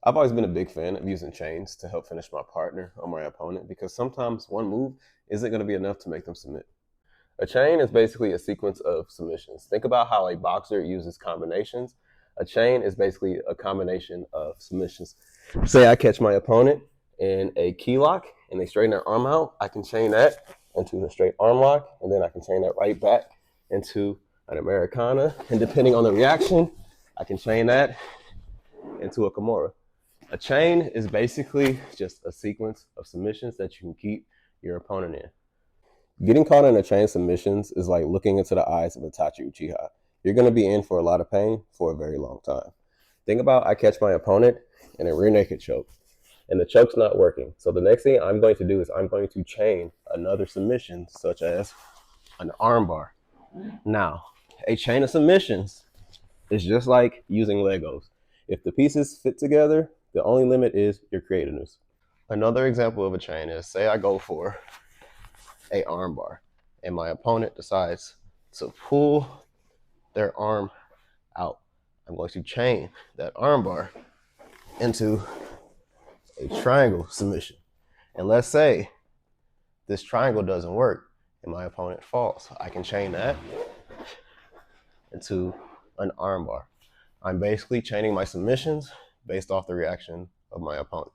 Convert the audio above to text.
I've always been a big fan of using chains to help finish my partner or my opponent because sometimes one move isn't going to be enough to make them submit. A chain is basically a sequence of submissions. Think about how a boxer uses combinations. A chain is basically a combination of submissions. Say I catch my opponent in a key lock and they straighten their arm out, I can chain that into a straight arm lock, and then I can chain that right back into an Americana. And depending on the reaction, I can chain that into a Kimura. A chain is basically just a sequence of submissions that you can keep your opponent in. Getting caught in a chain of submissions is like looking into the eyes of Itachi Uchiha. You're going to be in for a lot of pain for a very long time. Think about I catch my opponent in a rear naked choke, and the choke's not working. So the next thing I'm going to do is I'm going to chain another submission, such as an armbar. Now, a chain of submissions is just like using Legos. If the pieces fit together, the only limit is your creativeness. Another example of a chain is, say I go for a armbar and my opponent decides to pull their arm out. I'm going to chain that armbar into a triangle submission. And let's say this triangle doesn't work and my opponent falls. I can chain that into an armbar. I'm basically chaining my submissions based off the reaction of my opponent.